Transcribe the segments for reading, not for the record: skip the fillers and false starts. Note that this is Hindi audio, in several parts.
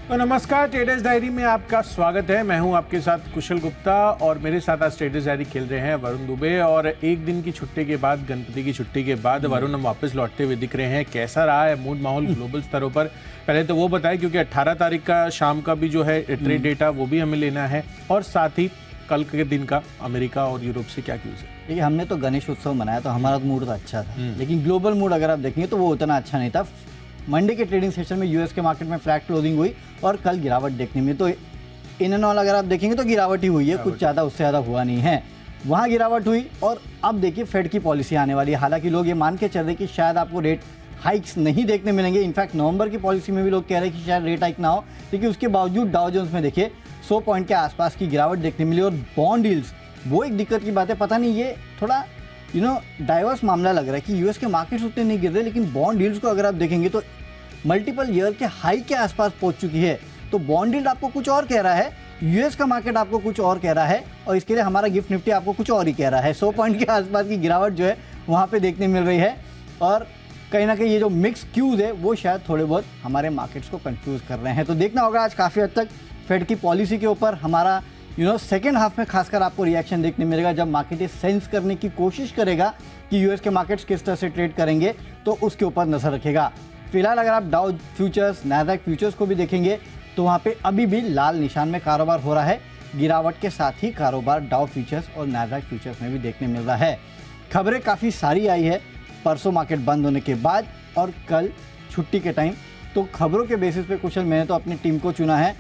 तो नमस्कार, ट्रेडर्स डायरी में आपका स्वागत है। मैं हूं आपके साथ कुशल गुप्ता और मेरे साथ आज ट्रेडर्स डायरी खेल रहे हैं वरुण दुबे। और एक दिन की छुट्टी के बाद, गणपति की छुट्टी के बाद वरुण हम वापस लौटते हुए दिख रहे हैं। कैसा रहा है मूड माहौल ग्लोबल स्तरों पर? पहले तो वो बताएं, क्योंकि 18 तारीख का शाम का भी जो है ट्रेड डेटा वो भी हमें लेना है, और साथ ही कल के दिन का अमेरिका और यूरोप से क्या क्यूज है। देखिए, हमने तो गणेश उत्सव मनाया तो हमारा मूड तो अच्छा था, लेकिन ग्लोबल मूड अगर आप देखेंगे तो वो उतना अच्छा नहीं था। मंडे के ट्रेडिंग सेशन में यूएस के मार्केट में फ्लैट क्लोजिंग हुई और कल गिरावट देखने में, तो इन एंड ऑल अगर आप देखेंगे तो गिरावट ही हुई है, कुछ ज़्यादा उससे ज़्यादा हुआ नहीं है। वहाँ गिरावट हुई और अब देखिए फेड की पॉलिसी आने वाली है। हालांकि लोग ये मान के चल रहे कि शायद आपको रेट हाइक्स नहीं देखने मिलेंगे। इनफैक्ट नवंबर की पॉलिसी में भी लोग कह रहे हैं कि शायद रेट हाइक ना हो, लेकिन उसके बावजूद डाउ जोन्स में देखिए 100 पॉइंट के आसपास की गिरावट देखने मिली। और बॉन्ड डील्स, वो एक दिक्कत की बात है। पता नहीं, ये थोड़ा डाइवर्स मामला लग रहा है कि यूएस के मार्केट्स उतने नहीं गिर रहे, लेकिन बॉन्ड डील्स को अगर आप देखेंगे तो मल्टीपल ईयर के हाई के आसपास पहुंच चुकी है। तो बॉन्ड डील आपको कुछ और कह रहा है, यूएस का मार्केट आपको कुछ और कह रहा है, और इसके लिए हमारा गिफ्ट निफ्टी आपको कुछ और ही कह रहा है। 100 पॉइंट के आसपास की गिरावट जो है वहाँ पे देखने मिल रही है। और कहीं ना कहीं ये जो मिक्स क्यूज है वो शायद थोड़े बहुत हमारे मार्केट्स को कंफ्यूज कर रहे हैं। तो देखना होगा आज काफ़ी हद तक फेड की पॉलिसी के ऊपर हमारा सेकेंड हाफ में खासकर आपको रिएक्शन देखने मिलेगा, जब मार्केट ये सेंस करने की कोशिश करेगा कि यूएस के मार्केट्स किस तरह से ट्रेड करेंगे, तो उसके ऊपर नजर रखेगा। फिलहाल अगर आप डाउ फ्यूचर्स, नैस्डैक फ्यूचर्स को भी देखेंगे तो वहाँ पे अभी भी लाल निशान में कारोबार हो रहा है। गिरावट के साथ ही कारोबार डाउ फ्यूचर्स और नैस्डैक फ्यूचर्स में भी देखने मिल रहा है। खबरें काफ़ी सारी आई है परसों मार्केट बंद होने के बाद और कल छुट्टी के टाइम। तो खबरों के बेसिस पे कुशल मैंने तो अपनी टीम को चुना है।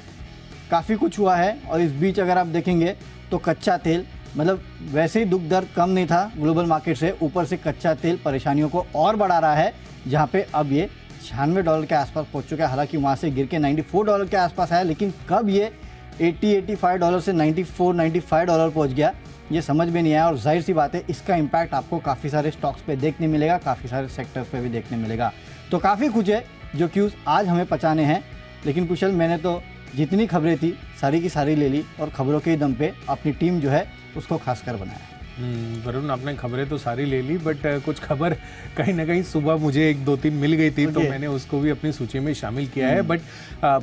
काफ़ी कुछ हुआ है और इस बीच अगर आप देखेंगे तो कच्चा तेल, मतलब वैसे ही दुख दर्द कम नहीं था ग्लोबल मार्केट से, ऊपर से कच्चा तेल परेशानियों को और बढ़ा रहा है, जहाँ पे अब ये $96 के आसपास पहुंच चुका है। हालांकि वहाँ से गिर के $94 के आसपास आया, लेकिन कब ये $80-85 से $94-95 पहुंच गया ये समझ में नहीं आया। और जाहिर सी बात है इसका इम्पैक्ट आपको काफ़ी सारे स्टॉक्स पे देखने मिलेगा, काफ़ी सारे सेक्टर्स पे भी देखने मिलेगा। तो काफ़ी कुछ है जो क्यूज आज हमें पचाने हैं, लेकिन कुशल मैंने तो जितनी खबरें थी सारी की सारी ले ली और खबरों के दम पे अपनी टीम जो है उसको खासकर बनाया। वरुण, आपने खबरें तो सारी ले ली, बट कुछ खबर कहीं ना कहीं सुबह मुझे 1-2-3 मिल गई थी, तो मैंने उसको भी अपनी सूची में शामिल किया है। बट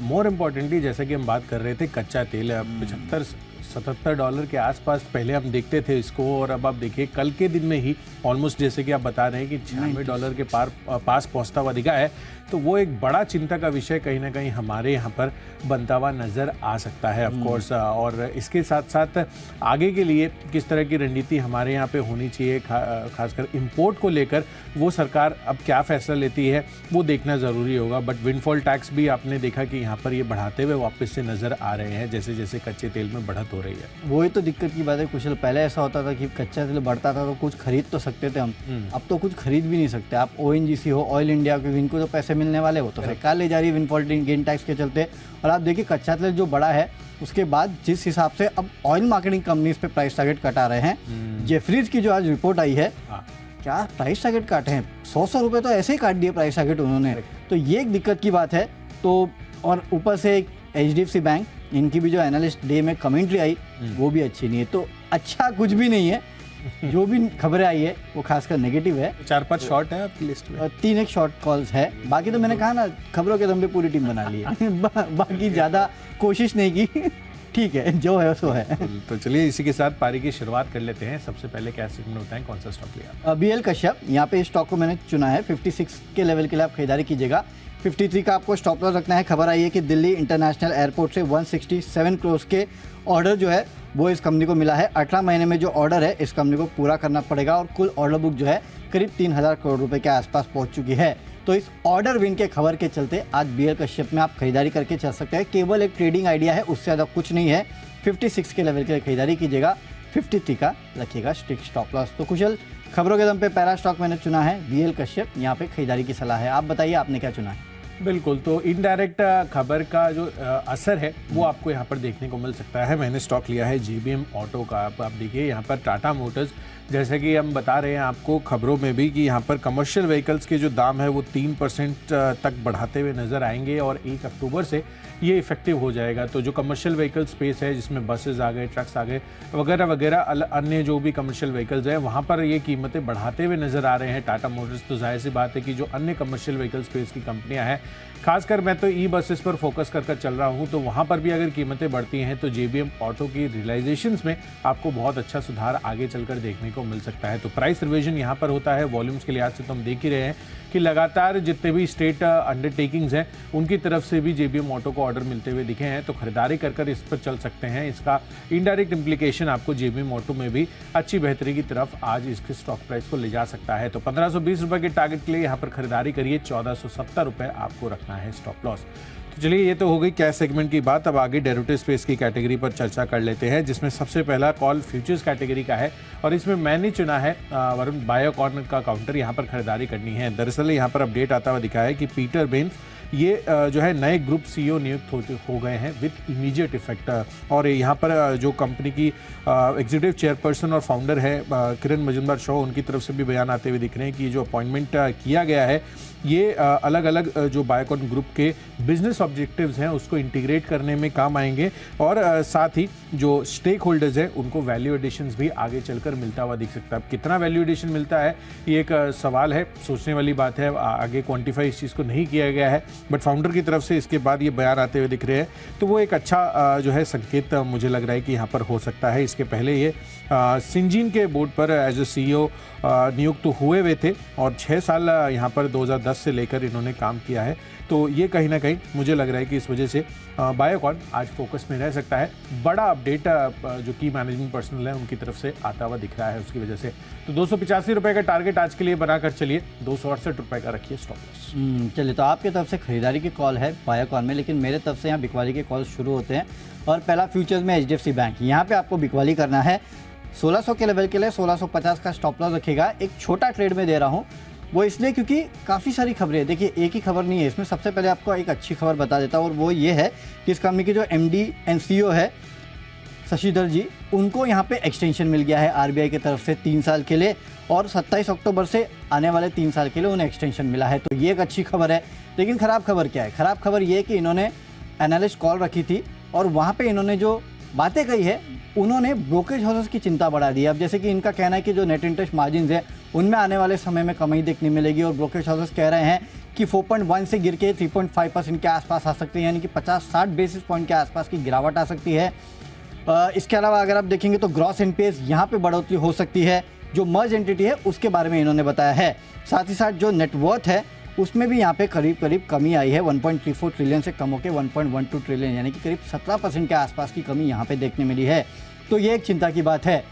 मोर इम्पोर्टेंटली, जैसा कि हम बात कर रहे थे, कच्चा तेल $75-77 के आसपास पहले हम देखते थे इसको, और अब आप देखिए कल के दिन में ही ऑलमोस्ट, जैसे कि आप बता रहे हैं कि $96 के पास पहुंचता हुआ दिखा है। तो वो एक बड़ा चिंता का विषय कहीं ना कहीं हमारे यहाँ पर बनता हुआ नज़र आ सकता है ऑफकोर्स। और इसके साथ साथ आगे के लिए किस तरह की रणनीति हमारे यहाँ पे होनी चाहिए, खासकर इंपोर्ट को लेकर, वो सरकार अब क्या फैसला लेती है वो देखना ज़रूरी होगा। बट विंडफॉल टैक्स भी आपने देखा कि यहाँ पर ये बढ़ाते हुए वापस से नज़र आ रहे हैं, जैसे जैसे कच्चे तेल में बढ़त हो रही है। वही तो दिक्कत की बात है कुशल। पहले ऐसा होता था कि कच्चा तेल बढ़ता था तो कुछ खरीद तो सकते थे हम, अब तो कुछ खरीद भी नहीं सकते। आप ओएनजीसी हो, ऑयल इंडिया को, इनको तो पैसे मिलने वाले, वो तो सरकार ले जा रही है विंडफॉल गेन टैक्स के चलते। और आप देखिए कच्चा तेल जो बढ़ा है उसके बाद जिस हिसाब से अब ऑयल मार्केटिंग कंपनीज पे प्राइस टारगेट कटा रहे हैं। जेफरीज की जो आज रिपोर्ट आई है, क्या प्राइस टारगेट काटे हैं, 100 रुपए तो ऐसे ही काट दिए प्राइस टारगेट उन्होंने। तो ये एक दिक्कत की बात है। तो और ऊपर से HDFC बैंक, इनकी भी जो एनालिस्ट डे में कमेंट्री आई वो भी अच्छी नहीं है। तो अच्छा कुछ भी नहीं है, जो भी खबरें आई है वो खासकर नेगेटिव है। 4-5 शॉर्ट है आपकी लिस्ट में, 3 एक शॉर्ट कॉल्स है। बाकी तो मैंने कहा ना, खबरों के दम पे पूरी टीम बना ली है। बाकी ज़्यादा कोशिश नहीं की। ठीक है, जो है सो है। तो चलिए इसी के साथ पारी की शुरुआत कर लेते हैं। सबसे पहले क्या सेगमेंट होता है, कौन सा स्टॉक लिया? BL कश्यप, यहाँ पे स्टॉक को मैंने चुना है। 56 के लेवल के लिए आप खरीदारी कीजिएगा। 53 का आपको स्टॉप लॉस रखना है। खबर आई है कि दिल्ली इंटरनेशनल एयरपोर्ट से 167 करोड़ के ऑर्डर जो है वो इस कंपनी को मिला है। 18 महीने में जो ऑर्डर है इस कंपनी को पूरा करना पड़ेगा, और कुल ऑर्डर बुक जो है करीब 3000 करोड़ रुपए के आसपास पहुंच चुकी है। तो इस ऑर्डर विन के खबर के चलते आज BL कश्यप में आप खरीदारी करके चल सकते हैं। केवल एक ट्रेडिंग आइडिया है, उससे ज़्यादा कुछ नहीं है। 56 के लेवल के लिए खरीदारी कीजिएगा। 53 का रखिएगा स्ट्रिक्ट स्टॉप लॉस। तो कुशल, खबरों के दम पे पहला स्टॉक मैंने चुना है BL कश्यप, यहाँ पे खरीदारी की सलाह है। आप बताइए आपने क्या चुना है? बिल्कुल, तो इनडायरेक्ट खबर का जो असर है वो आपको यहाँ पर देखने को मिल सकता है। मैंने स्टॉक लिया है JBM ऑटो का। आप देखिए यहाँ पर टाटा मोटर्स, जैसे कि हम बता रहे हैं आपको खबरों में भी कि यहाँ पर कमर्शियल व्हीकल्स के जो दाम है वो 3% तक बढ़ाते हुए नज़र आएंगे, और 1 अक्टूबर से ये इफेक्टिव हो जाएगा। तो जो कमर्शियल व्हीकल स्पेस है, जिसमें बसेस आ गए, ट्रक्स आ गए वगैरह वगैरह, अन्य जो भी कमर्शियल व्हीकल्स हैं, वहाँ पर ये कीमतें बढ़ाते हुए नज़र आ रहे हैं टाटा मोटर्स। तो जाहिर सी बात है कि जो अन्य कमर्शियल व्हीकल स्पेस की कंपनियाँ हैं खासकर मैं तो ई बसेस पर फोकस कर चल रहा हूं, तो वहां पर भी अगर कीमतें बढ़ती हैं तो JBM ऑटो की रियलाइजेशंस में आपको बहुत अच्छा सुधार आगे चलकर देखने को मिल सकता है। तो प्राइस रिविजन यहां पर होता है। वॉल्यूम्स के लिहाज से तो हम देख ही रहे हैं कि लगातार जितने भी स्टेट अंडरटेकिंग्स हैं उनकी तरफ से भी JBM ऑटो को ऑर्डर मिलते हुए दिखे हैं, तो खरीदारी कर इस पर चल सकते हैं। इसका इनडायरेक्ट इंप्लीकेशन आपको JBM ऑटो में भी अच्छी बेहतरी की तरफ आज इसके स्टॉक प्राइस को ले जा सकता है। तो 1520 रुपए के टारगेट के लिए यहाँ पर खरीदारी करिए, 1470 रुपए आपको रखना है स्टॉप लॉस। तो चलिए, ये तो हो गई कैश सेगमेंट की बात। अब आगे डेरिवेटिव स्पेस की कैटेगरी पर चर्चा कर लेते हैं, जिसमें सबसे पहला कॉल फ्यूचर्स कैटेगरी का है और इसमें मैंने चुना है वरुण बायोकॉन का काउंटर यहाँ पर खरीदारी करनी है। दरअसल यहाँ पर अपडेट आता हुआ दिखा है कि पीटर बेन ये जो है नए ग्रुप CEO नियुक्त हो गए हैं विद इमीडिएट इफेक्ट। और यहाँ पर जो कंपनी की एग्जीक्यूटिव चेयरपर्सन और फाउंडर है किरण मजुमदार शॉ, उनकी तरफ से भी बयान आते हुए दिख रहे हैं कि जो अपॉइंटमेंट किया गया है ये अलग अलग जो बायोकॉन ग्रुप के बिजनेस ऑब्जेक्टिव्स हैं उसको इंटीग्रेट करने में काम आएंगे और साथ ही जो स्टेक होल्डर्स हैं उनको वैल्यू एडिशंस भी आगे चलकर मिलता हुआ दिख सकता है। अब कितना वैल्यू एडिशन मिलता है ये एक सवाल है, सोचने वाली बात है, आगे क्वांटिफाई इस चीज़ को नहीं किया गया है, बट फाउंडर की तरफ से इसके बाद ये बयान आते हुए दिख रहे हैं, तो वो एक अच्छा जो है संकेत मुझे लग रहा है कि यहाँ पर हो सकता है। इसके पहले ये सिंजीन के बोर्ड पर एज ए CEO नियुक्त हुए थे और 6 साल यहाँ पर 2010 से लेकर इन्होंने काम किया है, तो ये कहीं ना कहीं मुझे लग रहा है कि इस वजह से बायोकॉन आज फोकस में रह सकता है। बड़ा अपडेट जो की मैनेजमेंट पर्सनल है उनकी तरफ से आता हुआ दिख रहा है उसकी वजह से। तो 285 रुपये का टारगेट आज के लिए बनाकर चलिए, 268 रुपये का रखिए स्टॉप लॉस। चलिए, तो आपकी तरफ से खरीदारी की कॉल है बायोकॉन में, लेकिन मेरे तरफ से यहाँ बिकवाली के कॉल शुरू होते हैं। और पहला फ्यूचर्स में HDFC बैंक, यहाँ पे आपको बिकवाली करना है 1600 के लेवल के लिए 1650 का स्टॉप लॉस रखेगा। एक छोटा ट्रेड में दे रहा हूँ, वो इसलिए क्योंकि काफ़ी सारी खबरें हैं। देखिए, एक ही खबर नहीं है इसमें। सबसे पहले आपको एक अच्छी खबर बता देता हूँ और वो ये है कि इस कंपनी के जो MD एंड CEO है शशिधर जी, उनको यहाँ पे एक्सटेंशन मिल गया है RBI की तरफ से 3 साल के लिए, और 27 अक्टूबर से आने वाले 3 साल के लिए उन्हें एक्सटेंशन मिला है। तो ये एक अच्छी खबर है। लेकिन ख़राब खबर क्या है? ख़राब खबर ये है कि इन्होंने एनालिस्ट कॉल रखी थी और वहाँ पे इन्होंने जो बातें कही है उन्होंने ब्रोकरेज हाउसेस की चिंता बढ़ा दी है। अब जैसे कि इनका कहना है कि जो नेट इंटरेस्ट मार्जिन है उनमें आने वाले समय में कमी देखने मिलेगी और ब्रोकरेज हाउसेस कह रहे हैं कि 4.1 से गिर के 3.5% के आसपास आ सकती है, यानी कि 50-60 बेसिस पॉइंट के आसपास की गिरावट आ सकती है। इसके अलावा अगर आप देखेंगे तो ग्रॉस NPAs यहाँ पे बढ़ोतरी हो सकती है। जो मर्ज एंटिटी है उसके बारे में इन्होंने बताया है। साथ ही साथ जो नेटवर्थ है उसमें भी यहाँ पे करीब कमी आई है, 1.34 ट्रिलियन से कम होकर 1.12 ट्रिलियन, यानी कि करीब 17% के आसपास की कमी यहाँ पे देखने मिली है। तो ये एक चिंता की बात है।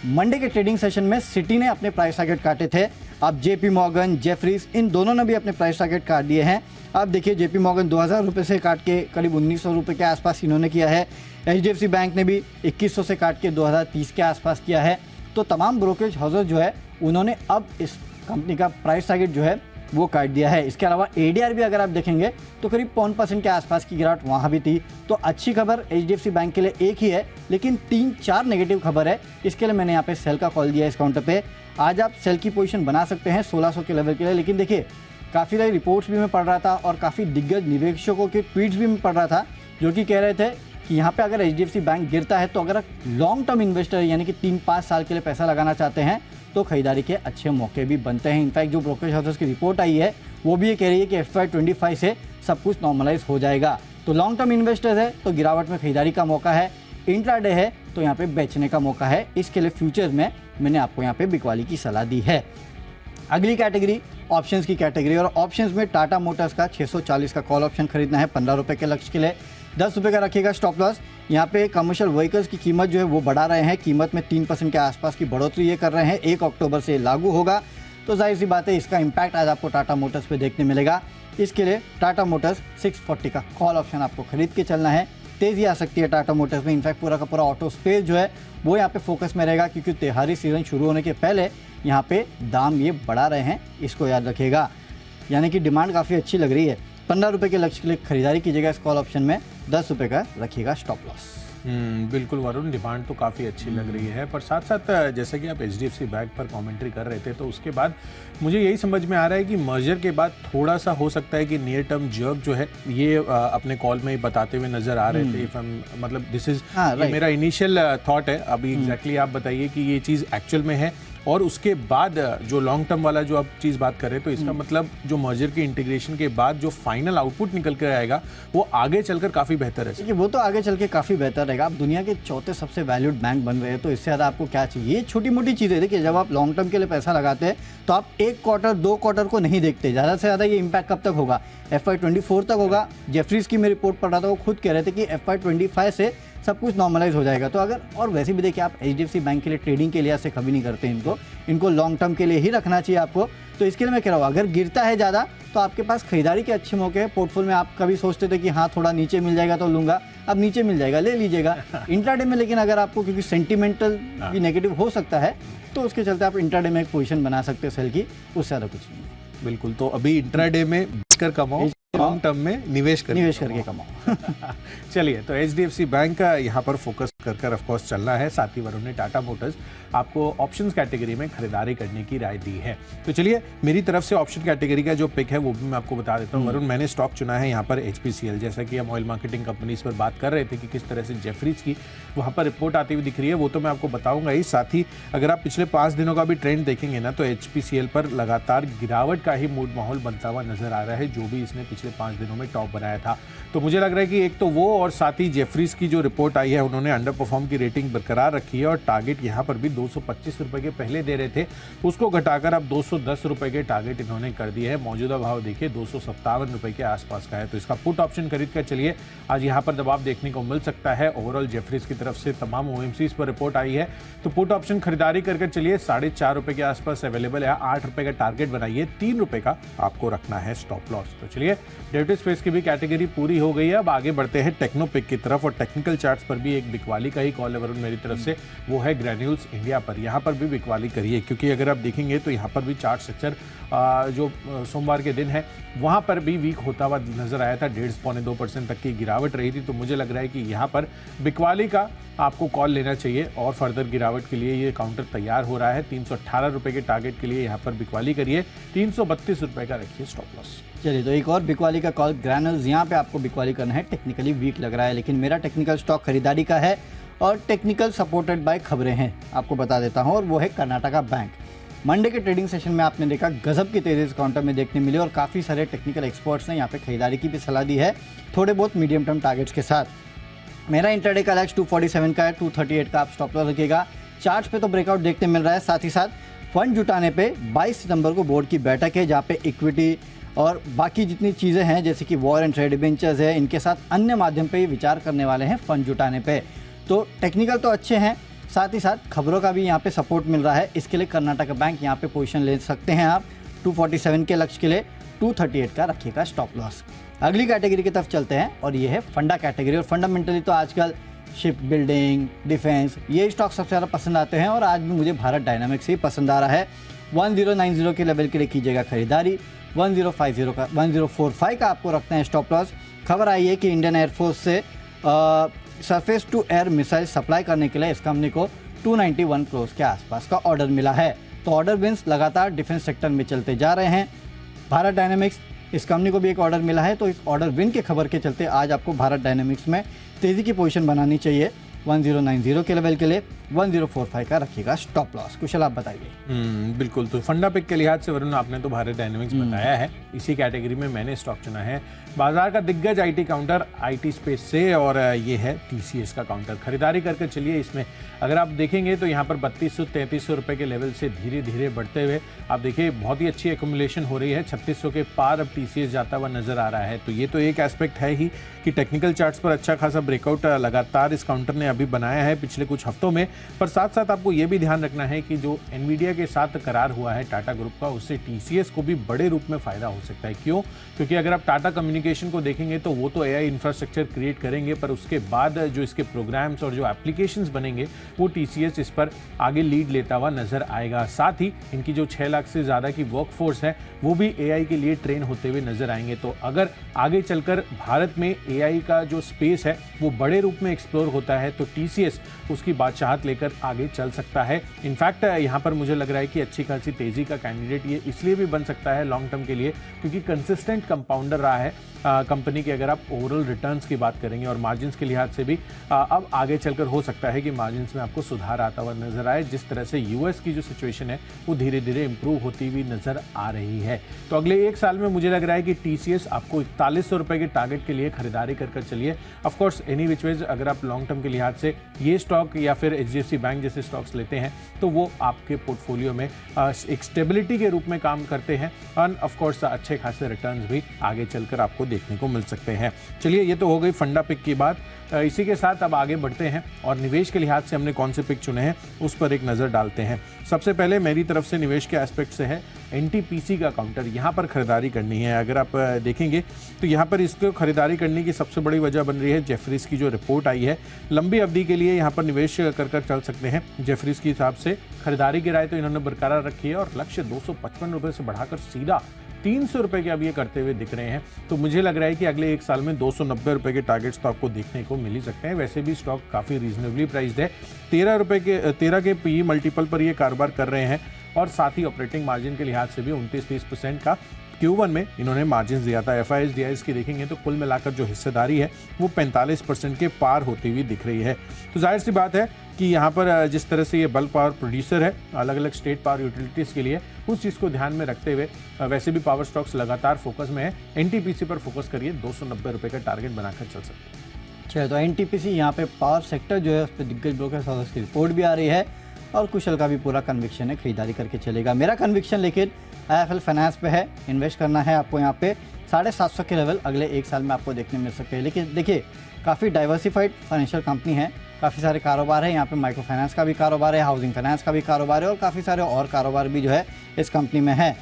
मंडे के ट्रेडिंग सेशन में सिटी ने अपने प्राइस टारगेट काटे थे। अब JP मॉर्गन, जेफरीज, इन दोनों ने भी अपने प्राइस टारगेट काट दिए हैं। अब देखिए, JP मॉर्गन 2000 रुपये से काट के करीब 1900 रुपये के आसपास इन्होंने किया है। HDFC बैंक ने भी 2100 से काट के 2030 के आसपास किया है। तो तमाम ब्रोकरेज हाउसेस जो है उन्होंने अब इस कंपनी का प्राइस टारगेट जो है वो काट दिया है। इसके अलावा ADR भी अगर आप देखेंगे तो करीब 5% के आसपास की गिरावट वहाँ भी थी। तो अच्छी खबर HDFC बैंक के लिए एक ही है, लेकिन 3-4 नेगेटिव खबर है। इसके लिए मैंने यहाँ पे सेल का कॉल दिया है इस काउंटर पे। आज आप सेल की पोजीशन बना सकते हैं 1600 के लेवल के लिए, लेकिन देखिए काफ़ी सारी रिपोर्ट्स भी मैं पढ़ रहा था और काफ़ी दिग्गज निवेशकों के ट्वीट्स भी मैं पढ़ रहा था जो कि कह रहे थे कि यहाँ पे अगर HDFC बैंक गिरता है तो अगर आप लॉन्ग टर्म इन्वेस्टर यानी कि 3-5 साल के लिए पैसा लगाना चाहते हैं तो खरीदारी के अच्छे मौके भी बनते हैं। इनफैक्ट जो ब्रोकरेज हाउसेस की रिपोर्ट आई है वो भी ये कह रही है कि FY25 से सब कुछ नॉर्मलाइज हो जाएगा। तो लॉन्ग टर्म इन्वेस्टर्स है तो गिरावट में खरीदारी का मौका है, इंट्राडे है तो यहाँ पे बेचने का मौका है। इसके लिए फ्यूचर्स में मैंने आपको यहाँ पे बिकवाली की सलाह दी है। अगली कैटेगरी ऑप्शंस की कैटेगरी, और ऑप्शंस में टाटा मोटर्स का 640 का कॉल ऑप्शन खरीदना है 15 रुपये के लक्ष्य के लिए, 10 रुपये का रखिएगा स्टॉप लॉस। यहाँ पे कमर्शियल व्हीकल्स की कीमत जो है वो बढ़ा रहे हैं, कीमत में 3% के आसपास की बढ़ोतरी ये कर रहे हैं, 1 अक्टूबर से लागू होगा। तो जाहिर सी बात है इसका इम्पैक्ट आज आपको टाटा मोटर्स पे देखने मिलेगा। इसके लिए टाटा मोटर्स 640 का कॉल ऑप्शन आपको खरीद के चलना है। तेज़ी आ सकती है टाटा मोटर्स में। इनफैक्ट पूरा का पूरा ऑटो स्पेस जो है वो यहाँ पे फोकस में रहेगा, क्योंकि त्योहारी सीजन शुरू होने के पहले यहाँ पे दाम ये बढ़ा रहे हैं, इसको याद रखिएगा। यानी कि डिमांड काफ़ी अच्छी लग रही है। 15 रुपये के लक्ष्य के लिए खरीदारी कीजिएगा इस कॉल ऑप्शन में, 10 रुपये का रखिएगा स्टॉप लॉस। बिल्कुल वरुण, डिमांड तो काफ़ी अच्छी लग रही है, पर साथ साथ जैसे कि आप HDFC बैंक पर कमेंट्री कर रहे थे, तो उसके बाद मुझे यही समझ में आ रहा है कि मर्जर के बाद थोड़ा सा हो सकता है कि नियर टर्म जर्क जो है ये अपने कॉल में ही बताते हुए नजर आ रहे थे। मतलब दिस इज मेरा इनिशियल थॉट है, अभी एग्जैक्टली आप बताइए कि ये चीज़ एक्चुअल में है, और उसके बाद जो लॉन्ग टर्म वाला जो आप चीज़ बात कर रहे हैं, तो इसका मतलब जो मर्जर के इंटीग्रेशन के बाद जो फाइनल आउटपुट निकल कर आएगा वो आगे चलकर काफ़ी बेहतर है। देखिए वो तो आगे चल के काफ़ी बेहतर रहेगा। आप दुनिया के चौथे सबसे वैल्यूड बैंक बन रहे हैं, तो इससे ज़्यादा आपको क्या चाहिए। ये छोटी मोटी चीज़ें, देखिए जब आप लॉन्ग टर्म के लिए पैसा लगाते हैं तो आप 1 क्वार्टर 2 क्वार्टर को नहीं देखते, ज़्यादा से ज़्यादा ये इम्पैक्ट कब तक होगा, FY24 तक होगा। जेफरीज की मैं रिपोर्ट पढ़ रहा था, वो खुद कह रहे थे कि FY25 से सब कुछ नॉर्मलाइज हो जाएगा। तो अगर, और वैसे भी देखिए आप HDFC बैंक के लिए ट्रेडिंग के लिए ऐसे कभी नहीं करते, इनको लॉन्ग टर्म के लिए ही रखना चाहिए आपको। तो इसके लिए मैं कह रहा हूँ अगर गिरता है ज़्यादा तो आपके पास खरीदारी के अच्छे मौके हैं। पोर्टफोलियो में आप कभी सोचते थे कि हाँ थोड़ा नीचे मिल जाएगा तो लूँगा, अब नीचे मिल जाएगा ले लीजिएगा इंट्राडे में। लेकिन अगर आपको, क्योंकि सेंटिमेंटल भी नेगेटिव हो सकता है, तो उसके चलते आप इंट्राडे में एक पोजीशन बना सकते हो सेल की, उससे ज़्यादा कुछ नहीं। बिल्कुल, तो अभी इंट्राडे में कर कमाओ, लॉन्ग टर्म में निवेश करके कमाओ। चलिए, तो HDFC बैंक का यहाँ पर फोकस कर ऑफ कोर्स चलना है। साथ ही वरुण ने टाटा मोटर्स आपको ऑप्शंस कैटेगरी में खरीदारी करने की राय दी है। तो चलिए, मेरी तरफ से ऑप्शन कैटेगरी का जो पिक है वो भी मैं आपको बता देता हूँ। वरुण, मैंने स्टॉक चुना है यहाँ पर HPCL। जैसा कि हम ऑयल मार्केटिंग कंपनीज पर बात कर रहे थे कि किस तरह से जेफरीज की वहाँ पर रिपोर्ट आती हुई दिख रही है, वो तो मैं आपको बताऊंगा ही। साथ ही अगर आप पिछले 5 दिनों का भी ट्रेंड देखेंगे ना, तो HPCL पर लगातार गिरावट का ही मूड माहौल बनता हुआ नजर आ रहा है, जो भी इसने पिछले 5 दिनों में टॉप बनाया था। तो मुझे लग रहा है कि एक तो वो, और साथ ही जेफरीज की जो रिपोर्ट आई है, उन्होंने अंडर परफॉर्म की रेटिंग बरकरार रखी है, और टारगेट यहाँ पर भी 225 रुपए के पहले दे रहे थे, उसको घटाकर अब 210 रुपए के टारगेट इन्होंने कर दिए है। मौजूदा भाव देखिए 257 रुपए के आसपास का है। तो इसका पुट ऑप्शन खरीद कर चलिए, आज यहाँ पर दबाव देखने को मिल सकता है। ओवरऑल जेफरीज की तरफ से तमाम OMCs पर रिपोर्ट आई है, तो पुट ऑप्शन खरीदारी करके चलिए। 4.5 रुपए के आसपास अवेलेबल है। 8 रुपए का टारगेट बनाइए, 3 रुपए का आपको रखना है स्टॉप लॉस। तो चलिए, डेरिवेटिव स्पेस की भी कैटेगरी पूरी हो गई है। अब आगे बढ़ते हैं टेक्नो पिक की तरफ, और टेक्निकल चार्ट्स पर भी एक बिकवाली का ही कॉल है वरुण मेरी तरफ से, वो है ग्रैन्यूल्स इंडिया पर। यहाँ पर भी बिकवाली करिए, क्योंकि अगर आप देखेंगे तो यहाँ पर भी चार्ट स्ट्रक्चर जो सोमवार के दिन है वहाँ पर भी वीक होता हुआ नजर आया था। 1.5-2% तक की गिरावट रही थी। तो मुझे लग रहा है कि यहाँ पर बिकवाली का आपको कॉल लेना चाहिए, और फर्दर गिरावट के लिए ये काउंटर तैयार हो रहा है। 318 रुपए के टारगेट के लिए यहाँ पर बिकवाली करिए, 332 रुपए का रखिए स्टॉप लॉस। चलिए, तो एक और बिकवाली का कॉल ग्रैन्यूल्स, यहाँ पे आपको बिकवाली करना है। टेक्निकली वीक लग रहा है, लेकिन मेरा टेक्निकल स्टॉक खरीदारी का है, और टेक्निकल सपोर्टेड बाय खबरें हैं, आपको बता देता हूँ, और वो है कर्नाटका बैंक। मंडे के ट्रेडिंग सेशन में आपने देखा गजब की तेजी इस काउंटर में देखने मिली, और काफ़ी सारे टेक्निकल एक्सपर्ट्स ने यहाँ पे खरीदारी की भी सलाह दी है, थोड़े बहुत मीडियम टर्म टारगेट्स के साथ। मेरा इंट्राडे का लैक्स 247 का है, 238 का आप स्टॉप लॉस रखिएगा। चार्ट पे तो ब्रेकआउट देखने मिल रहा है। साथ ही साथ फंड जुटाने पे 22 सितंबर को बोर्ड की बैठक है, जहाँ पे इक्विटी और बाकी जितनी चीज़ें हैं, जैसे कि वॉर एंड ट्रेड डिबेंचर्स है, इनके साथ अन्य माध्यम पे विचार करने वाले हैं फंड जुटाने पे। तो टेक्निकल तो अच्छे हैं, साथ ही साथ खबरों का भी यहाँ पे सपोर्ट मिल रहा है। इसके लिए कर्नाटका बैंक यहाँ पे पोजीशन ले सकते हैं आप 247 के लक्ष्य के लिए। 238 का रखिएगा स्टॉप लॉस। अगली कैटेगरी की तरफ चलते हैं, और ये है फंडा कैटेगरी। और फंडामेंटली तो आजकल शिप बिल्डिंग, डिफेंस, ये स्टॉक सबसे ज़्यादा पसंद आते हैं, और आज भी मुझे भारत डायनामिक्स ही पसंद आ रहा है। 1090 के लेवल के लिए कीजिएगा खरीदारी, 1045 का आपको रखते हैं स्टॉप लॉस। खबर आई है कि इंडियन एयरफोर्स से surface to air missile supply करने के लिए इस कंपनी को 291 करोड़ के आसपास का ऑर्डर मिला है। तो ऑर्डर विंस लगातार डिफेंस सेक्टर में चलते जा रहे हैं। भारत डायनामिक्स, इस कंपनी को भी एक ऑर्डर मिला है, तो इस ऑर्डर विन के खबर के चलते आज आपको भारत डायनामिक्स में तेज़ी की पोजीशन बनानी चाहिए। 1090 के लेवल के लिए 1045 का रखिएगा स्टॉप लॉस। कुशल आप बताइए। बिल्कुल, तो फंडा पिक के लिहाज से वरुण आपने तो भारत डायनामिक्स बताया है, इसी कैटेगरी में मैंने स्टॉक चुना है बाजार का दिग्गज आईटी काउंटर आईटी स्पेस से, और ये है TCS का काउंटर। खरीदारी करके चलिए। इसमें अगर आप देखेंगे तो यहाँ पर 3200-3300 रुपये के लेवल से धीरे धीरे बढ़ते हुए आप देखिए बहुत ही अच्छी एक्यूमुलेशन हो रही है। 3600 के पार अब TCS जाता हुआ नजर आ रहा है। तो ये तो एक एस्पेक्ट है ही कि टेक्निकल चार्ट्स पर अच्छा खासा ब्रेकआउट लगातार इस काउंटर ने अभी बनाया है पिछले कुछ हफ्तों में। पर साथ साथ आपको ये भी ध्यान रखना है कि जो एनवीडिया के साथ करार हुआ है टाटा ग्रुप का, उससे टीसीएस को भी बड़े रूप में फायदा हो सकता है। क्यों? क्योंकि अगर आप टाटा कम्युनिकेशन को देखेंगे तो वो तो एआई इंफ्रास्ट्रक्चर क्रिएट करेंगे, पर उसके बाद जो इसके प्रोग्राम्स और जो एप्लीकेशंस बनेंगे वो टीसीएस इस पर आगे लीड लेता हुआ नजर आएगा। साथ ही इनकी जो 6 लाख से ज़्यादा की वर्कफोर्स है वो भी एआई के लिए ट्रेन होते हुए नजर आएंगे। तो अगर आगे चलकर भारत में एआई का जो स्पेस है वो बड़े रूप में एक्सप्लोर होता है तो टीसीएस उसकी बादशाहत लेकर आगे चल सकता है। इनफैक्ट यहाँ पर मुझे लग रहा है कि अच्छी खासी तेजी का कैंडिडेट ये इसलिए भी बन सकता है लॉन्ग टर्म के लिए क्योंकि कंसिस्टेंट कंपाउंडर रहा है कंपनी के। अगर आप ओवरऑल रिटर्न्स की बात करेंगे और मार्जिन्स के लिहाज से भी अब आगे चलकर हो सकता है कि मार्जिन्स में आपको सुधार आता हुआ नजर आए, जिस तरह से यूएस की जो सिचुएशन है वो धीरे धीरे इंप्रूव होती हुई नजर आ रही है। तो अगले 1 साल में मुझे लग रहा है कि टीसीएस आपको 4100 रुपए के टारगेट के लिए खरीदारी कर चलिए। ऑफकोर्स एनी विच वेज अगर आप लॉन्ग टर्म के लिहाज से ये स्टॉक या फिर एचडीएफसी बैंक जैसे स्टॉक्स लेते हैं तो वो आपके पोर्टफोलियो में एक स्टेबिलिटी के रूप में काम करते हैं और ऑफकोर्स अच्छे खासे रिटर्न्स भी आगे चलकर आपको देखने को मिल सकते हैं। चलिए, ये तो हो गई फंडा पिक की बात। इसी के साथ अब आगे बढ़ते हैं और निवेश के लिहाज से हमने कौन से पिक चुने हैं उस पर एक नज़र डालते हैं। सबसे पहले मेरी तरफ से निवेश के एस्पेक्ट से है एनटीपीसी का काउंटर, यहाँ पर खरीदारी करनी है। अगर आप देखेंगे तो यहाँ पर इसको खरीदारी करने की सबसे बड़ी वजह बन रही है जेफरीज की जो रिपोर्ट आई है। लंबी अवधि के लिए यहाँ पर निवेश कर चल सकते हैं। जेफरीज के हिसाब से खरीदारी की राय तो इन्होंने बरकरार रखी है और लक्ष्य 255 रुपये से बढ़ाकर सीधा 300 रुपये के अब ये करते हुए दिख रहे हैं। तो मुझे लग रहा है कि अगले 1 साल में 290 रुपये के टारगेट्स तो आपको देखने को मिल ही सकते हैं। वैसे भी स्टॉक काफ़ी रीजनेबली प्राइस्ड है। 13 के पी मल्टीपल पर ये कारोबार कर रहे हैं और साथ ही ऑपरेटिंग मार्जिन के लिहाज से भी 29-30% का Q1 में इन्होंने मार्जिन दिया था। एफआईएस डीआईएस की देखेंगे तो कुल मिलाकर जो हिस्सेदारी है वो 45% के पार होती हुई दिख रही है। तो जाहिर सी बात है कि यहाँ पर जिस तरह से ये बल्क पावर प्रोड्यूसर है अलग अलग स्टेट पावर यूटिलिटीज़ के लिए, उस चीज़ को ध्यान में रखते हुए वैसे भी पावर स्टॉक्स लगातार फोकस में है। एनटीपीसी पर फोकस करिए, 290 रुपये का टारगेट बनाकर चल सकते हैं। चलिए, तो एनटीपीसी यहाँ पे पावर सेक्टर जो है उस पर दिग्गज ब्रोकर हाउस की रिपोर्ट भी आ रही है और कुशल का भी पूरा कन्विक्शन है, खरीदारी करके चलेगा। मेरा कन्विक्शन लेकिन आईएफएल फाइनेंस पे है। इन्वेस्ट करना है आपको यहाँ पे 750 के लेवल अगले 1 साल में आपको देखने मिल सकते हैं। लेकिन देखिए, काफ़ी डाइवर्सिफाइड फाइनेंशियल कंपनी है, काफ़ी सारे कारोबार है यहाँ पे। माइक्रो फाइनेंस का भी कारोबार है, हाउसिंग फाइनेंस का भी कारोबार है और काफ़ी सारे और कारोबार भी जो है इस कंपनी में है,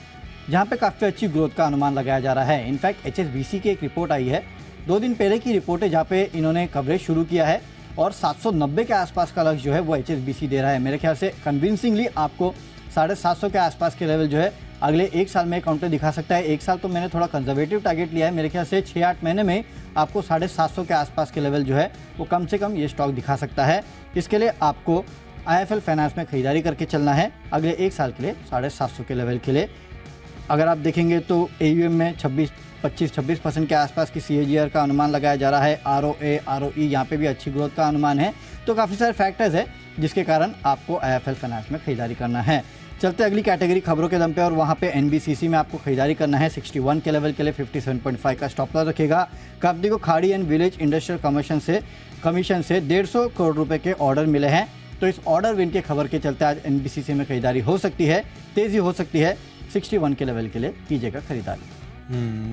जहाँ पे काफ़ी अच्छी ग्रोथ का अनुमान लगाया जा रहा है। इनफैक्ट एचएसबीसी की एक रिपोर्ट आई है 2 दिन पहले की रिपोर्ट है, जहाँ पे इन्होंने कवरेज शुरू किया है और 790 के आसपास का लक्ष्य जो है वो एचएसबीसी दे रहा है। मेरे ख्याल से कन्विंसिंगली आपको 750 के आसपास के लेवल जो है अगले 1 साल में काउंटर दिखा सकता है। 1 साल तो मैंने थोड़ा कंजर्वेटिव टारगेट लिया है। मेरे ख्याल से 6-8 महीने में आपको 750 के आसपास के लेवल जो है वो कम से कम ये स्टॉक दिखा सकता है। इसके लिए आपको आईएफएल फाइनेंस में खरीदारी करके चलना है अगले 1 साल के लिए 750 के लेवल के लिए। अगर आप देखेंगे तो एयूएम में 25-26% के आसपास की CAGR का अनुमान लगाया जा रहा है। ROA ROE यहाँ पे भी अच्छी ग्रोथ का अनुमान है। तो काफ़ी सारे फैक्टर्स है जिसके कारण आपको आईएफएल फाइनेंस में खरीदारी करना है। चलते अगली कैटेगरी खबरों के दम पे और वहाँ पे एनबीसीसी में आपको खरीदारी करना है 61 के लेवल के लिए 57.5 का स्टॉप लॉस रखेगा। कंपनी को खाड़ी एंड विलेज इंडस्ट्रियल कमीशन से 150 करोड़ रुपए के ऑर्डर मिले हैं। तो इस ऑर्डर विन के खबर के चलते आज एनबीसीसी में खरीदारी हो सकती है, तेजी हो सकती है। 61 के लेवल के लिए कीजिएगा खरीदारी।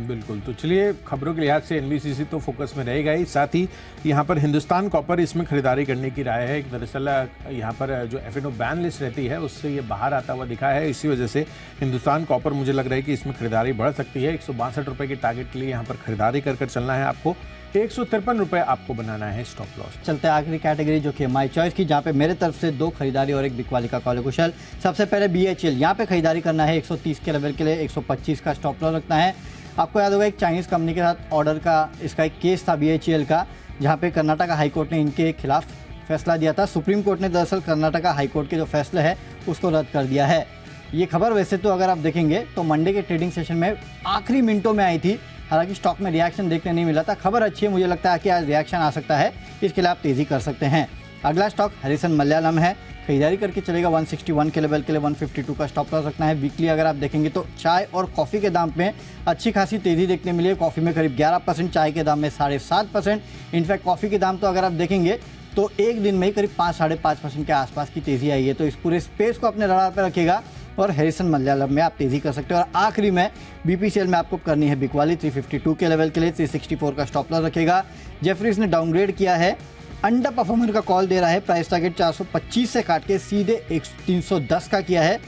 बिल्कुल। तो चलिए, खबरों के लिहाज से एनबीसीसी तो फोकस में रहेगा ही, साथ ही यहाँ पर हिंदुस्तान कॉपर इसमें खरीदारी करने की राय है। दरअसल यहाँ पर जो एफएनओ बैन लिस्ट रहती है उससे ये बाहर आता हुआ दिखा है। इसी वजह से हिंदुस्तान कॉपर मुझे लग रहा है कि इसमें खरीदारी बढ़ सकती है। 162 रुपये के टारगेट के लिए यहाँ पर खरीदारी कर चलना है आपको। 153 रुपये आपको बनाना है स्टॉप लॉस। चलते आखिरी कैटेगरी जो कि माई चॉइस की, जहाँ पे मेरे तरफ से 2 खरीदारी और 1 बिकवाली का कॉल कुशल। सबसे पहले BHEL, यहाँ पे खरीदारी करना है 130 के लेवल के लिए 125 का स्टॉप लॉस रखना है। आपको याद होगा एक चाइनीज़ कंपनी के साथ ऑर्डर का इसका एक केस था BHEL का, जहाँ पे कर्नाटका हाईकोर्ट ने इनके खिलाफ फैसला दिया था। सुप्रीम कोर्ट ने दरअसल कर्नाटका हाईकोर्ट के जो फैसले है उसको रद्द कर दिया है। ये खबर वैसे तो अगर आप देखेंगे तो मंडे के ट्रेडिंग सेशन में आखिरी मिनटों में आई थी, हालांकि स्टॉक में रिएक्शन देखने नहीं मिला था। खबर अच्छी है, मुझे लगता है कि आज रिएक्शन आ सकता है, इसके लिए आप तेज़ी कर सकते हैं। अगला स्टॉक हैरिसन मलयालम है, खरीदारी करके चलेगा 161 के लेवल के लिए 152 का स्टॉप लॉस रखना है। वीकली अगर आप देखेंगे तो चाय और कॉफ़ी के दाम में अच्छी खासी तेज़ी देखने मिली है। कॉफ़ी में करीब 11%, चाय के दाम में 7.5%। इनफैक्ट कॉफ़ी के दाम तो अगर आप देखेंगे तो एक दिन में ही करीब 5-5.5% के आसपास की तेज़ी आई है। तो इस पूरे स्पेस को अपने रडार पर रखिएगा और हैरिसन मलयालम में आप तेज़ी कर सकते हो। और आखिरी में BPCL में आपको करनी है बिकवाली 352 के लेवल के लिए 364 का स्टॉप लॉस रखेगा। जेफरीज ने डाउनग्रेड किया है अंडर परफॉर्मर का कॉल दे रहा है, प्राइस टारगेट 425 से काट के सीधे 310 का किया है।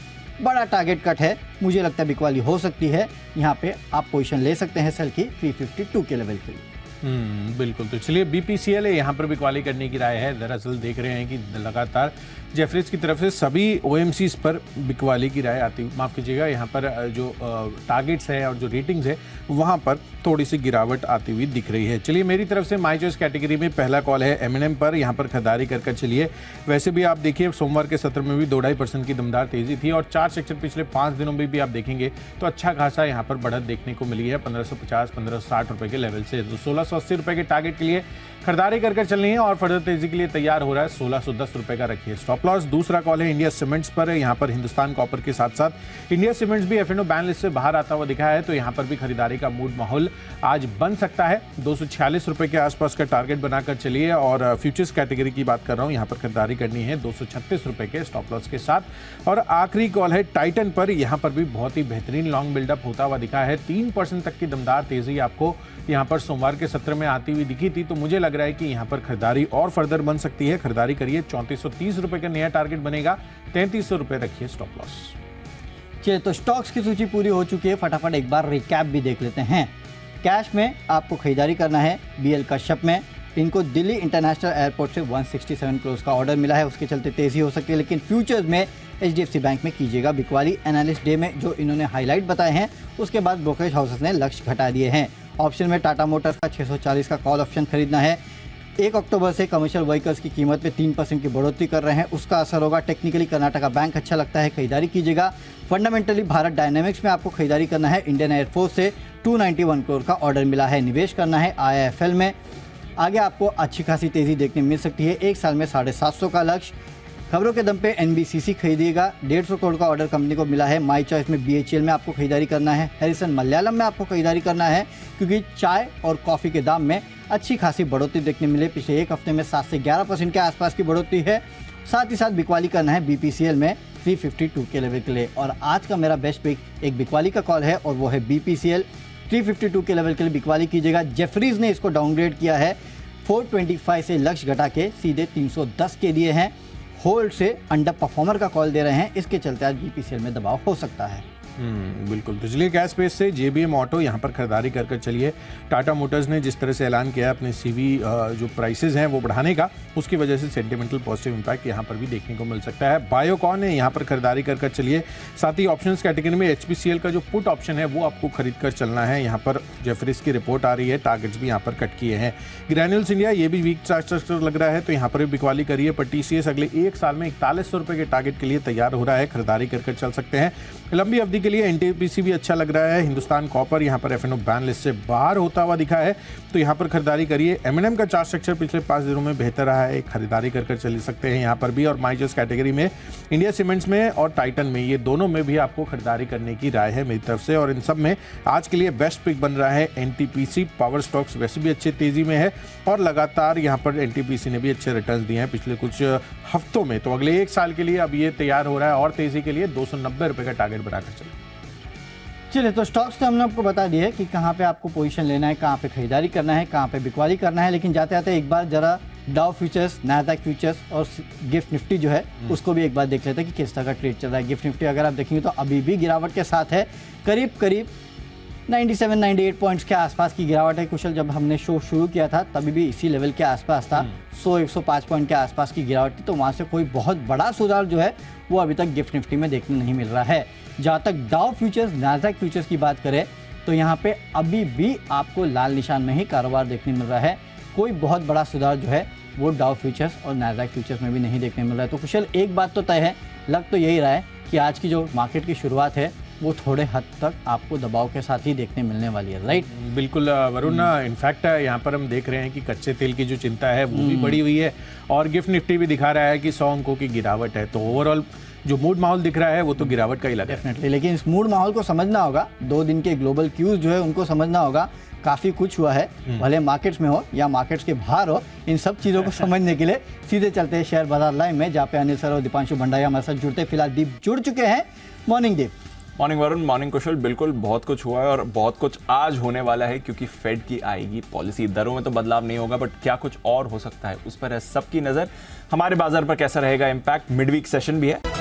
बड़ा टारगेट कट है, मुझे लगता है बिकवाली हो सकती है। यहाँ पे आप पोजीशन ले सकते हैं सेल की 352 के लेवल के लिए। बिल्कुल। तो चलिए BPCL है, यहाँ पर बिकवाली करने की राय है। दरअसल देख रहे हैं कि लगातार जेफरीज की तरफ से सभी OMCs पर बिकवाली की राय आती, माफ़ कीजिएगा, यहाँ पर जो टारगेट्स है और जो रेटिंग्स है वहाँ पर थोड़ी सी गिरावट आती हुई दिख रही है। चलिए मेरी तरफ से माई चॉइस कैटेगरी में पहला कॉल है M&M पर, यहाँ पर खरीदारी कर चलिए। वैसे भी आप देखिए सोमवार के सत्र में भी 2-2.5% की दमदार तेजी थी और चार सेक्शन पिछले 5 दिनों में भी आप देखेंगे तो अच्छा खासा यहाँ पर बढ़त देखने को मिली है 1550-1560 रुपये के लेवल से। तो 1680 रुपये के टारगेट के लिए खरीदारी कर चलनी है और फर्दर तेजी के लिए तैयार हो रहा है 1610 रुपये का रखिए स्टॉप लॉस। दूसरा कॉल है इंडिया सीमेंट्स पर, यहाँ पर हिंदुस्तान कॉपर के साथ साथ इंडिया सीमेंट्स भी F&O बैन लिस्ट से बाहर आता हुआ दिखा है, तो यहाँ पर भी खरीदारी का मूड माहौल आज बन सकता है। 246 रुपये के आसपास का टारगेट बनाकर चलिए और फ्यूचर्स कैटेगरी की बात कर रहा हूँ, यहाँ पर खरीदारी करनी है 236 रुपये के स्टॉप लॉस के साथ। और आखिरी कॉल है टाइटन पर, यहाँ पर भी बहुत ही बेहतरीन लॉन्ग बिल्डअप होता हुआ दिखा है, 3% तक की दमदार तेजी आपको यहाँ पर सोमवार के सत्र में आती हुई दिखी थी, तो मुझे लग रहा है कि यहाँ पर खरीदारी और फर्दर बन सकती है। खरीदारी करिए, 3430 रुपये का नया टारगेट बनेगा, 3300 रुपये रखिए स्टॉप लॉस। चलिए तो स्टॉक्स की सूची पूरी हो चुकी है, फटाफट एक बार रिकैप भी देख लेते हैं। कैश में आपको खरीदारी करना है BL कश्यप में, इनको दिल्ली इंटरनेशनल एयरपोर्ट से 167 करोड़ का ऑर्डर मिला है, उसके चलते तेजी हो सकती है। लेकिन फ्यूचर्स में HDFC बैंक में कीजिएगा बिकवाली। एनालिस्ट डे में जो इन्होंने हाईलाइट बताए हैं उसके बाद ब्रोकरेज हाउसेस ने लक्ष्य घटा दिए हैं। ऑप्शन में टाटा मोटर्स का 640 का कॉल ऑप्शन खरीदना है। 1 अक्टूबर से कमर्शियल व्हीकल्स की कीमत में 3% की बढ़ोतरी कर रहे हैं, उसका असर होगा। टेक्निकली कर्नाटका बैंक अच्छा लगता है, खरीदारी कीजिएगा। फंडामेंटली भारत डायनेमिक्स में आपको खरीदारी करना है। इंडियन एयरफोर्स से 291 करोड़ का ऑर्डर मिला है, निवेश करना है IIFL में। आगे आपको अच्छी खासी तेजी देखने मिल सकती है, एक साल में 750 का लक्ष्य। खबरों के दम पे NBCC खरीदिएगा, 150 करोड़ का ऑर्डर कंपनी को मिला है। माई चॉइस में BHEL में आपको खरीदारी करना है। हैरिसन मलयालम में आपको खरीदारी करना है क्योंकि चाय और कॉफ़ी के दाम में अच्छी खासी बढ़ोतरी देखने मिले। पिछले एक हफ्ते में 7 से 11% के आसपास की बढ़ोतरी है। साथ ही साथ बिकवाली करना है BPCL में 352 के लेवल के लिए। और आज का मेरा बेस्ट पिक एक बिकवाली का कॉल है और वो है BPCL 352 के लेवल के लिए बिकवाली कीजिएगा। जेफरीज ने इसको डाउनग्रेड किया है, 425 से लक्ष्य घटा के सीधे 310 के लिए हैं। होल्ड से अंडर परफॉर्मर का कॉल दे रहे हैं, इसके चलते आज BPCL में दबाव हो सकता है। बिल्कुल। तो चलिए कैश स्पेस से JBM ऑटो, यहाँ पर खरीदारी कर चलिए। टाटा मोटर्स ने जिस तरह से ऐलान किया अपने CV जो प्राइसेस हैं वो बढ़ाने का, उसकी वजह से सेंटिमेंटल पॉजिटिव इंपैक्ट यहाँ पर भी देखने को मिल सकता है। बायोकॉन है, यहाँ पर खरीदारी कर चलिए। साथ ही ऑप्शंस कैटेगरी में HPCL का जो पुट ऑप्शन है वो आपको खरीद कर चलना है। यहाँ पर जेफरीज की रिपोर्ट आ रही है, टारगेट्स भी यहाँ पर कट किए हैं। ग्रैन्यूल्स इंडिया ये भी वीक चार्ट स्ट्रक्चर लग रहा है, तो यहाँ पर भी बिकवाली करिए। पर TCS अगले एक साल में 4100 रुपये के टारगेट के लिए तैयार हो रहा है, खरीदारी कर चल सकते हैं। लंबी अवधि के लिए NTPC भी अच्छा लग रहा है। हिंदुस्तान कॉपर यहाँ पर F&O बैन लिस्ट से बाहर होता हुआ दिखा है, तो यहाँ पर खरीदारी करिए। M&M का चार्ट स्ट्रक्चर पिछले 5 दिनों में बेहतर रहा है, खरीदारी कर चल सकते हैं यहाँ पर भी। और माई चॉइस कैटेगरी में इंडिया सीमेंट्स में और टाइटन में, ये दोनों में भी आपको खरीदारी करने की राय है मेरी तरफ से। और इन सब में आज के लिए बेस्ट पिक बन रहा है NTPC। पावर स्टॉक्स वैसे भी अच्छी तेजी में है और लगातार यहाँ पर NTPC ने भी अच्छे रिटर्न दिए हैं पिछले कुछ हफ्तों में, तो अगले एक साल के लिए अब ये तैयार हो रहा है और तेजी के लिए 290 रुपये का टारगेट बनाकर चलिए। चलिए तो स्टॉक्स तो हमने आपको बता दिए कि कहाँ पे आपको पोजीशन लेना है, कहाँ पे खरीदारी करना है, कहाँ पे बिकवाली करना है। लेकिन जाते जाते एक बार जरा डाउ फ्यूचर्स, नैस्डैक फ्यूचर्स और गिफ्ट निफ्टी जो है उसको भी एक बार देख लेते हैं कि किस तरह का ट्रेड चल रहा है। गिफ्ट निफ्टी अगर आप देखेंगे तो अभी भी गिरावट के साथ है, करीब 97-98 पॉइंट्स के आसपास की गिरावट है। कुशल, जब हमने शो शुरू किया था तभी भी इसी लेवल के आसपास था, 100-105 पॉइंट के आसपास की गिरावट थी, तो वहाँ से कोई बहुत बड़ा सुधार जो है वो अभी तक गिफ्ट निफ्टी में देखने नहीं मिल रहा है। जहाँ तक डाउ फ्यूचर्स, नैस्डैक फ्यूचर्स की बात करें तो यहाँ पे अभी भी आपको लाल निशान में ही कारोबार देखने मिल रहा है। कोई बहुत बड़ा सुधार जो है वो डाउ फ्यूचर्स और नैस्डैक फ्यूचर्स में भी नहीं देखने मिल रहा है। तो कुशल, एक बात तो तय है, लग तो यही रहा है कि आज की जो मार्केट की शुरुआत है वो थोड़े हद तक आपको दबाव के साथ ही देखने मिलने वाली है, राइट? बिल्कुल वरुण, इनफैक्ट यहाँ पर हम देख रहे हैं कि कच्चे तेल की जो चिंता है वो भी बढ़ी हुई है और गिफ्ट निफ्टी भी दिखा रहा है कि 100 अंकों की गिरावट है, तो ओवरऑल जो मूड माहौल दिख रहा है वो तो गिरावट का ही लग रहा है। डेफिनेटली, लेकिन इस मूड माहौल को समझना होगा, 2 दिन के ग्लोबल क्यूज जो है उनको समझना होगा। काफ़ी कुछ हुआ है, भले मार्केट्स में हो या मार्केट्स के बाहर हो, इन सब चीज़ों को समझने के लिए सीधे चलते हैं शेयर बाजार लाइव में, जहाँ पे अनिल सर और दीपांशु भंडारी हमारे साथ जुड़ते। फिलहाल दीप जुड़ चुके हैं। मॉर्निंग दीप। मॉर्निंग वरुण, मॉर्निंग कुशल। बिल्कुल बहुत कुछ हुआ है और बहुत कुछ आज होने वाला है क्योंकि फेड की आएगी पॉलिसी। दरों में तो बदलाव नहीं होगा बट क्या कुछ और हो सकता है उस पर है सबकी नजर। हमारे बाजार पर कैसा रहेगा इम्पैक्ट, मिड वीक सेशन भी है।